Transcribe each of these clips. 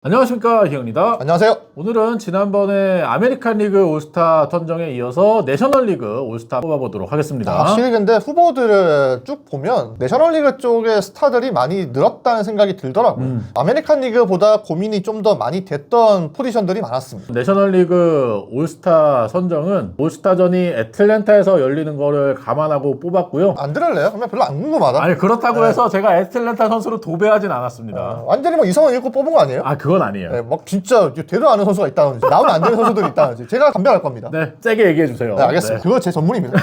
안녕하십니까, 희영입니다. 안녕하세요. 오늘은 지난번에 아메리칸 리그 올스타 선정에 이어서 내셔널리그 올스타 뽑아보도록 하겠습니다. 확실히 근데 후보들을 쭉 보면 내셔널리그 쪽의 스타들이 많이 늘었다는 생각이 들더라고요. 아메리칸 리그보다 고민이 좀 더 많이 됐던 포지션들이 많았습니다. 내셔널리그 올스타 선정은 올스타전이 애틀랜타에서 열리는 거를 감안하고 뽑았고요. 안 들을래요? 그냥 별로 안 궁금하다. 아니, 그렇다고 해서 제가 애틀랜타 선수를 도배하진 않았습니다. 완전히 뭐 이성을 잃고 뽑은 거 아니에요? 그건 아니에요. 네, 막 진짜 되도 않은 선수가 있다든지 나오면 안 되는 선수들이 있다든지 제가 감별할 겁니다. 네, 세게 얘기해주세요. 네, 알겠습니다. 그거 제 전문입니다.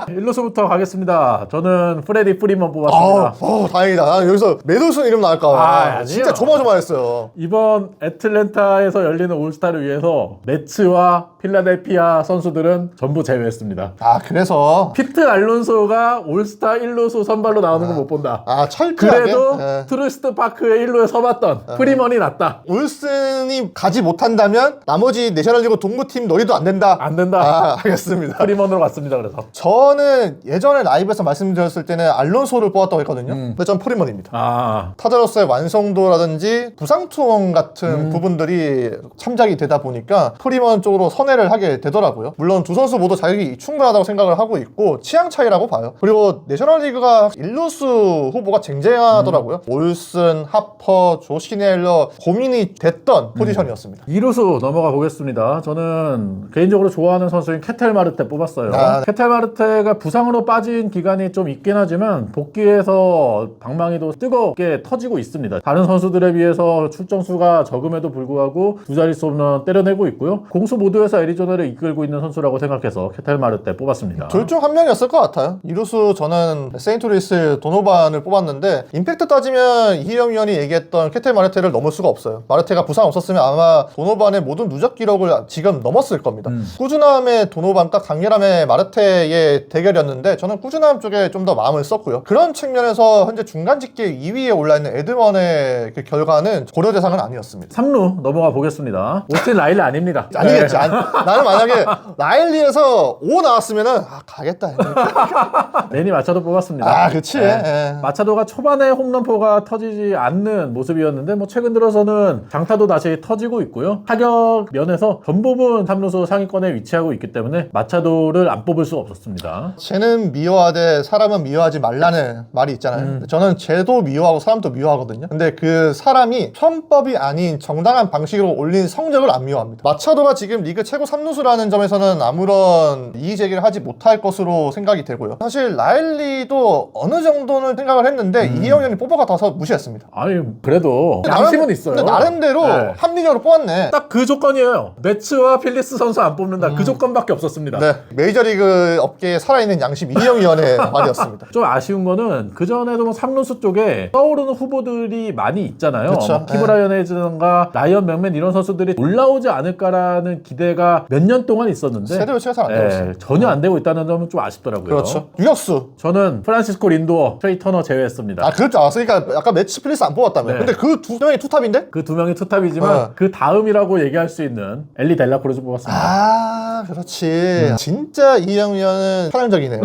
1루수부터 가겠습니다. 저는 프레디 프리먼 뽑았습니다. 다행이다. 난 여기서 메돌슨 이름 나올까 아니에요. 진짜 조마조마했어요. 이번 애틀랜타에서 열리는 올스타를 위해서 매츠와 필라델피아 선수들은 전부 제외했습니다. 그래서 피트 알론소가 올스타 1루수 선발로 나오는 거 못 본다. 철저하게 그래도 네. 트루스트 파크의 1루에 서봤던 프리먼이 낫다. 올슨이 가지 못한다면 나머지 내셔널리그 동부팀 놀이도 안 된다. 안 된다. 알겠습니다. 프리먼으로 갔습니다. 그래서 저는 예전에 라이브에서 말씀드렸을 때는 알론소를 뽑았다고 했거든요. 근데 전 프리먼입니다. 타자로서의 완성도라든지 부상 투혼 같은 부분들이 참작이 되다 보니까 프리먼 쪽으로 선회를 하게 되더라고요. 물론 두 선수 모두 자격이 충분하다고 생각을 하고 있고 취향 차이라고 봐요. 그리고 내셔널리그가 일루수 후보가 쟁쟁하더라고요. 올슨, 하퍼, 조시넬러 고민이 됐던 포지션이었습니다. 2루수 넘어가 보겠습니다. 저는 개인적으로 좋아하는 선수인 케텔 마르테 뽑았어요. 네. 케텔 마르테가 부상으로 빠진 기간이 좀 있긴 하지만 복귀해서 방망이도 뜨겁게 터지고 있습니다. 다른 선수들에 비해서 출정수가 적음에도 불구하고 두 자릿수 홈런 때려내고 있고요. 공수 모두에서 애리조나를 이끌고 있는 선수라고 생각해서 케텔 마르테 뽑았습니다. 둘 중 한 명이었을 것 같아요. 이루수 저는 세인트루이스 도노반을 뽑았는데 임팩트 따지면 이희영 위원이 얘기했던 케텔 마르테를 넘을 수가 없어요. 마르테가 부상 없었으면 아마 도노반의 모든 누적 기록을 지금 넘었을 겁니다. 꾸준함의 도노반과 강렬함의 마르테의 대결이었는데 저는 꾸준함 쪽에 좀 더 마음을 썼고요. 그런 측면에서 현재 중간 집계 2위에 올라있는 에드먼의 그 결과는 고려 대상은 아니었습니다. 3루 넘어가 보겠습니다. 오스틴 라일리 아닙니다. 아니겠지. 나는 만약에 라일리에서 5 나왔으면은 가겠다. 레니 마차도 뽑았습니다. 그치. 마차도가 초반에 홈런포가 터지지 않는 모습이었는데 최근 들어서는 장타도 다시 터지고 있고요. 타격 면에서 전부분 3루수 상위권에 위치하고 있기 때문에 마차도를 안 뽑을 수 없었습니다. 쟤는 미워하되 사람은 미워하지 말라는 말이 있잖아요. 저는 쟤도 미워하고 사람도 미워하거든요. 근데 그 사람이 편법이 아닌 정당한 방식으로 올린 성적을 안 미워합니다. 마차도가 지금 리그 최고 3루수라는 점에서는 아무런 이의 제기를 하지 못할 것으로 생각이 되고요. 사실 라일리도 어느 정도는 생각을 했는데 이희영 의원이 뽑아가서 무시했습니다. 그래도 양심은 있어요. 근데 나름대로 합리적으로 뽑았네. 딱 그 조건이에요. 매츠와 필리스 선수 안 뽑는다. 그 조건밖에 없었습니다. 네, 메이저리그 업계에 살아있는 양심 이희영 의원의 말이었습니다. 좀 아쉬운 거는 그전에도 3루수 쪽에 떠오르는 후보들이 많이 있잖아요. 그쵸. 키브라이언 헤이즈든가 라이언 맥맨 이런 선수들이 올라오지 않을까라는 기대가 몇 년 동안 있었는데 세대 교체가 잘 안 되고 있어요. 전혀 안 되고 있다는 점은 좀 아쉽더라고요. 그렇죠. 유격수. 저는 프란시스코 린도어, 트레이 터너 제외했습니다. 그럴 줄 알았으니까 아까 매치 필리스 안 뽑았다며. 네. 근데 그 두 명이 투탑인데? 그 두 명이 투탑이지만 그 다음이라고 얘기할 수 있는 엘리 델라크루즈 뽑았습니다. 그렇지. 진짜 이희영 위원은 사랑적이네요.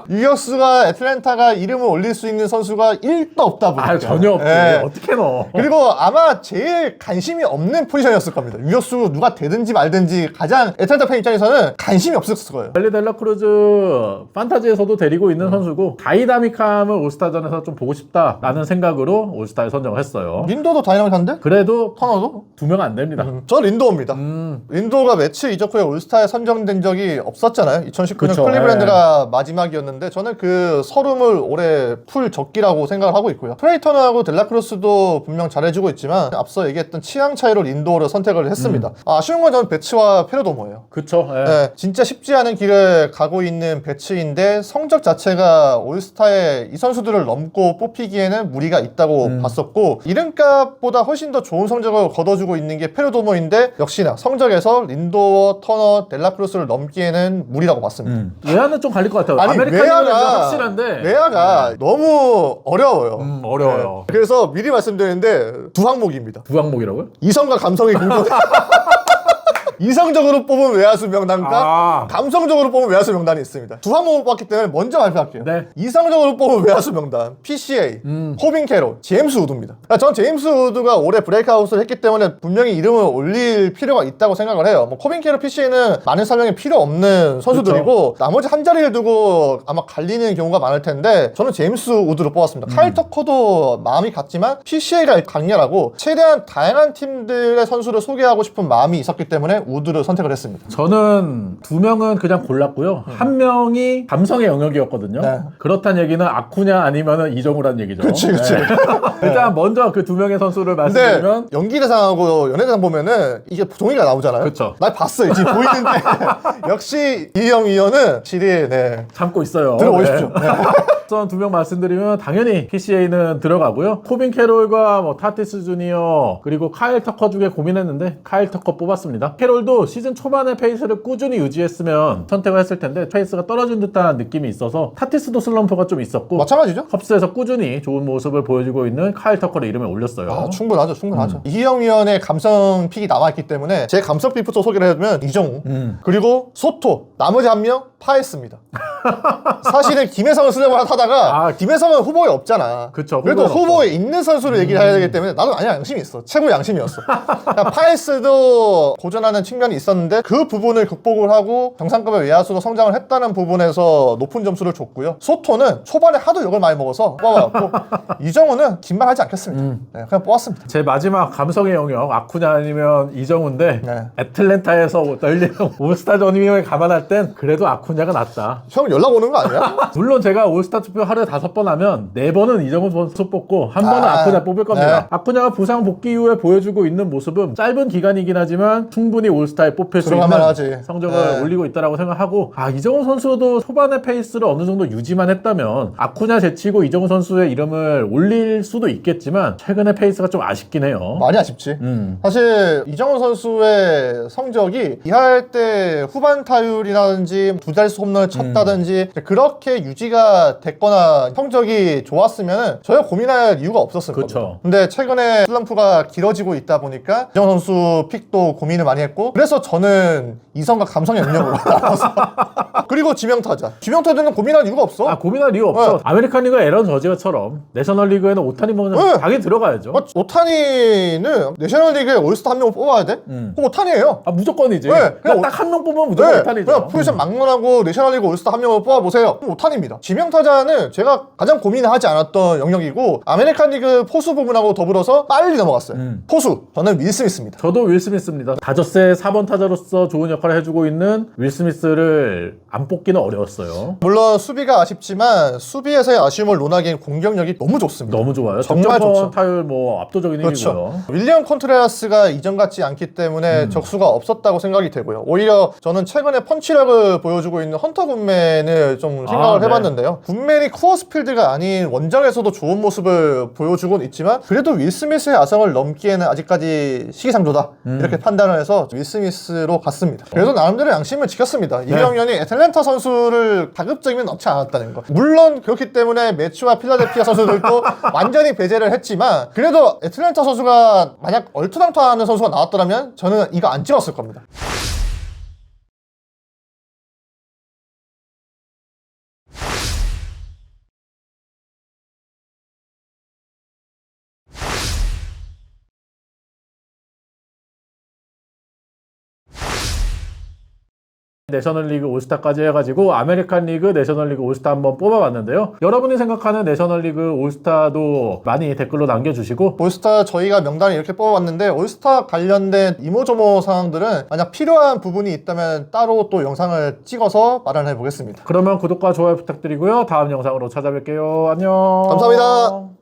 유격수가 애틀랜타가 이름을 올릴 수 있는 선수가 1도 없다 보니까. 전혀 없지. 네. 어떻게 넣어? 그리고 아마 제일 관심이 없는 포지션이었을 겁니다. 유격수 누가 되든지 말든지 가장 애틀랜타 팬 입장에서는 관심이 없었을 거예요. 엘리 델라크루즈 판타지에서도 데리고 있는 선수고 다이나믹함을 올스타전에서 좀 보고 싶다라는 생각으로 올스타에 선정을 했어요. 린도도 다이나믹한데? 그래도 터너도? 두 명 안 됩니다. 저 린도입니다. 린도가 매치 이적 후에 올스타에 선정된 적이 없었잖아요. 2019년 그쵸, 클리블랜드가 마지막이었는데 저는 그 서름을 올해 풀 적기라고 생각을 하고 있고요. 트레이터너하고 델라크루스도 분명 잘해주고 있지만 앞서 얘기했던 취향 차이로 린도를 선택을 했습니다. 아쉬운 건 저는 배츠와 페르도모예요. 그쵸. 네, 진짜 쉽지 않은 길을 가고 있는 배츠인데 성적 자체가 올스타에 이 선수들을 넘고 뽑히기에는 무리가 있다고 봤었고 이름값보다 훨씬 더 좋은 성적을 거둬주고 있는 게 페르도모인데 역시나 성적에서 린도어, 터너, 델라크루스를 넘기에는 무리라고 봤습니다. 외야는 좀 갈릴 것 같아요. 아니 아메리칸은 확실한데 외야가 너무 어려워요. 어려워요. 네. 그래서 미리 말씀드리는데 두 항목입니다. 두 항목이라고요? 이성과 감성이 공존 이성적으로 뽑은 외야수 명단과 감성적으로 뽑은 외야수 명단이 있습니다. 두 항목을 뽑았기 때문에 먼저 발표할게요. 네. 이성적으로 뽑은 외야수 명단 PCA, 코빈 캐롤, 제임스 우드입니다. 전 제임스 우드가 올해 브레이크아웃을 했기 때문에 분명히 이름을 올릴 필요가 있다고 생각을 해요. 뭐 코빈 캐롤, PCA는 많은 설명이 필요 없는 선수들이고 나머지 한 자리를 두고 아마 갈리는 경우가 많을 텐데 저는 제임스 우드로 뽑았습니다. 카일 터커도 마음이 같지만 PCA가 강렬하고 최대한 다양한 팀들의 선수를 소개하고 싶은 마음이 있었기 때문에 우드를 선택을 했습니다. 저는 두 명은 그냥 골랐고요. 한 명이 감성의 영역이었거든요. 네. 그렇다는 얘기는 아쿠냐 아니면 이정우라는 얘기죠. 그치. 일단 먼저 그 두 명의 선수를 말씀드리면 연기대상하고 연예대상 보면은 이게 종이가 나오잖아요. 그쵸. 나 봤어요. 지금 보이는데 역시 이형 위원은 실이 참고 있어요. 들어오십시오. 네. 우선 두 명 말씀드리면 당연히 PCA는 들어가고요. 코빈 캐롤과 타티스 주니어 그리고 카일 터커 중에 고민했는데 카일 터커 뽑았습니다. 캐롤도 시즌 초반에 페이스를 꾸준히 유지했으면 선택을 했을 텐데 페이스가 떨어진 듯한 느낌이 있어서 타티스도 슬럼프가 좀 있었고 마찬가지죠. 컵스에서 꾸준히 좋은 모습을 보여주고 있는 카일 터커를 이름에 올렸어요. 충분하죠. 이형 위원의 감성 픽이 남아있기 때문에 제 감성 픽부터 소개를 해주면 이정우 그리고 소토 나머지 한 명 파했습니다. 사실은 김혜성을 쓰려고 하다가 김혜성은 후보에 없잖아. 그쵸, 그래도 후보에 없죠. 있는 선수를 얘기를 해야 되기 때문에 나도 아니야 양심이 있어. 최고 양심이었어. 파에스도 고전하는 측면이 있었는데 그 부분을 극복을 하고 정상급의 외야수로 성장을 했다는 부분에서 높은 점수를 줬고요. 소토는 초반에 하도 욕을 많이 먹어서 뽑아왔고 이정우는 긴 말 하지 않겠습니다. 네, 그냥 뽑았습니다. 제 마지막 감성의 영역 아쿠냐 아니면 이정우인데 애틀랜타에서 열리는 올스타 전임을 감안할 땐 그래도 아쿠냐가 낫다. 형 연락 오는 거 아니야? 물론 제가 올스타 투표 하루에 5번 하면 4번은 이정우 선수 뽑고 한 번은 아쿠냐 뽑을 겁니다. 아쿠냐가 부상 복귀 이후에 보여주고 있는 모습은 짧은 기간이긴 하지만 충분히 올스타에 뽑힐 수 있는 성적을 올리고 있다고 생각하고 이정우 선수도 초반의 페이스를 어느 정도 유지만 했다면 아쿠냐 제치고 이정우 선수의 이름을 올릴 수도 있겠지만 최근의 페이스가 좀 아쉽긴 해요. 많이 아쉽지. 사실 이정우 선수의 성적이 이할 때 후반 타율이라든지 두 자릿수 홈런을 쳤다든지 그렇게 유지가 됐거나 성적이 좋았으면 저희가 고민할 이유가 없었을 거예요. 근데 최근에 슬럼프가 길어지고 있다 보니까 이정우 선수 픽도 고민을 많이 했고 그래서 저는 이성과 감성의 영역으로 나와서 그리고 지명타자는 고민할 이유가 없어. 고민할 이유 없어. 아메리칸 리그 에런 저지가처럼 내셔널리그에는 오타니 먹는 당연히 들어가야죠. 오타니는 내셔널리그에 올스타 한 명을 뽑아야 돼? 그럼 오타니예요. 무조건이지. 그냥 딱 한 명 뽑으면 무조건 오타니죠. 그냥 포지션 막론하고 내셔널리그 올스타 한 명을 뽑아보세요. 그럼 오타니입니다. 지명타자는 제가 가장 고민하지 않았던 영역이고 아메리칸 리그 포수 부분하고 더불어서 빨리 넘어갔어요. 포수 저는 윌 스미스입니다. 저도 윌 스미스입니다. 다저스의 4번 타자로서 좋은 역할을 해주고 있는 윌 스미스를 안 뽑기는 어려웠어요. 물론 수비가 아쉽지만 수비에서의 아쉬움을 논하기엔 공격력이 너무 좋습니다. 너무 좋아요. 정말 좋죠. 타율 압도적인 일이고요. 윌리엄 컨트레라스가 이전 같지 않기 때문에 적수가 없었다고 생각이 되고요. 오히려 저는 최근에 펀치력을 보여주고 있는 헌터 굿맨을 좀 생각을 해봤는데요. 굿맨이 쿠어스필드가 아닌 원정에서도 좋은 모습을 보여주곤 있지만 그래도 윌 스미스의 아성을 넘기에는 아직까지 시기상조다 이렇게 판단을 해서 윌 스미스로 갔습니다. 그래서 나름대로 양심을 지켰습니다. 이병현이 애틀랜타 선수를 가급적이면 넣지 않았다는 거. 물론 그렇기 때문에 매치와 필라델피아 선수들도 완전히 배제를 했지만 그래도 애틀랜타 선수가 만약 얼토당토하는 선수가 나왔더라면 저는 이거 안 찍었을 겁니다. 내셔널리그 올스타까지 해가지고 아메리칸 리그, 내셔널리그 올스타 한번 뽑아봤는데요. 여러분이 생각하는 내셔널리그 올스타도 많이 댓글로 남겨주시고 올스타 저희가 명단을 이렇게 뽑아봤는데 올스타 관련된 이모저모 상황들은 만약 필요한 부분이 있다면 따로 또 영상을 찍어서 마련해 보겠습니다. 그러면 구독과 좋아요 부탁드리고요. 다음 영상으로 찾아뵐게요. 안녕. 감사합니다.